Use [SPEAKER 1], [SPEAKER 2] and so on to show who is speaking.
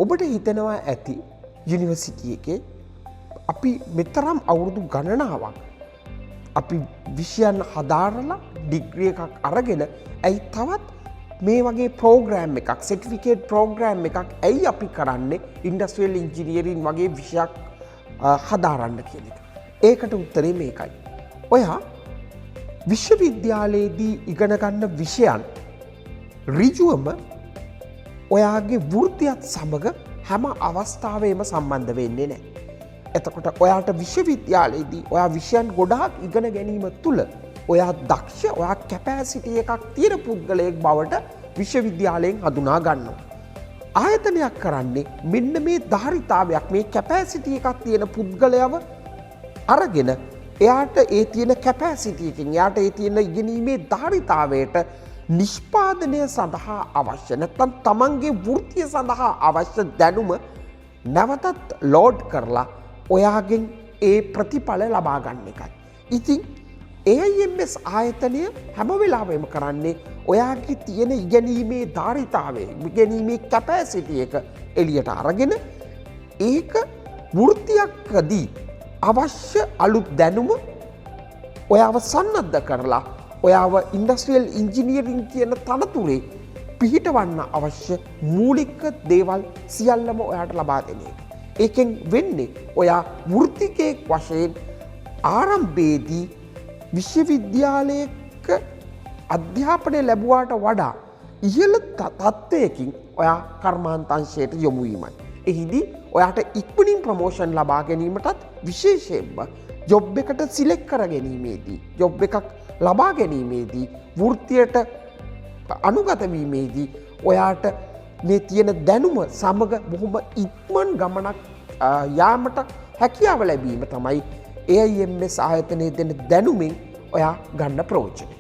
[SPEAKER 1] ඔබට හිතනවා ඇති යුනිවර්සිටි එකේ අපි මෙතරම් අවුරුදු ගණනාවක් අපි විෂයන් හදාරලා ඩිග්‍රී එකක් අරගෙන ඇයි තවත් මේ වගේ ප්‍රෝග්‍රෑම් එකක් සර්ටිෆිකේට් ප්‍රෝග්‍රෑම් එකක් ඇයි අපි කරන්නේ ඉන්ඩස්ට්‍රියල් ඉන්ජිනියරින් වගේ විෂයක් හදාරන්න කියන එක. ඒකට උත්තරේ මේකයි. ඔයා විශ්වවිද්‍යාලයේදී ඉගෙන ගන්න විෂයන් ඍජුවම ඔයාගේ වෘත්තියත් සමග හැම අවස්ථාවෙම සම්බන්ධ වෙන්නේ නැහැ. එතකොට ඔයාට විශ්වවිද්‍යාලයේදී ඔයා විෂයන් ගොඩාක් ඉගෙන ගැනීම තුළ ඔයා දක්ෂ ඔයා කැපැසිටි එකක් තියෙන පුද්ගලයෙක් බවට විශ්වවිද්‍යාලයෙන් හඳුනා ගන්නවා. ආයතනයක් කරන්නේ මෙන්න මේ ධාරිතාවයක් මේ කැපැසිටි එකක් තියෙන පුද්ගලයව අරගෙන එයාට ඒ තියෙන කැපැසිටි එකෙන් එයාට ඒ තියෙන ඉගෙනීමේ ධාරිතාවයට නිෂ්පාදනය සඳහා අවශ්‍ය නැත්නම් තමන්ගේ වෘත්තිය සඳහා අවශ්‍ය දැනුම නැවතත් ලෝඩ් කරලා ඔයාගෙන් ඒ ප්‍රතිඵල ලබා ගන්න එකයි. ඉතින් AIMS ආයතනය හැම වෙලාවෙම කරන්නේ ඔයාගේ තියෙන ඉගෙනීමේ ධාරිතාවය ඉගෙනීමේ කැපැසිටි එක එළියට අරගෙන ඒක වෘත්තියකදී අවශ්‍ය අලුත් දැනුම ඔයාව සන්නද්ධ කරලා ඔයාව ඉන්ඩස්ට්‍රියල් ඉන්ජිනියරින් කියන තනතුරේ පිහිටවන්න අවශ්‍ය මූලික දේවල් සියල්ලම ඔයාට ලබා දෙන එක. ඒකෙන් වෙන්නේ ඔයා වෘත්තිකයෙක් වශයෙන් ආරම්භයේදී විශ්වවිද්‍යාලයක අධ්‍යාපනය ලැබුවාට වඩා ඉහළ තත්ත්වයකින් ඔයා කර්මාන්තංශයට යොමු වීමයි. එහිදී ඔයාට ඉක්මනින් ප්‍රමෝෂන් ලබා ගැනීමටත් විශේෂයෙන්ම ජොබ් එකට සිලෙක්ට් කර ගැනීමේදී ජොබ් එකක් ලබා ගැනීමේදී වෘත්තියට අනුගත වීමේදී ඔයාට මේ තියෙන දැනුම සමග බොහොම ඉක්මන් ගමනක් යාමට හැකියාව ලැබීම තමයි AIMS ආයතනයේ දෙන දැනුමින් ඔයා ගන්න ප්‍රයෝජනය.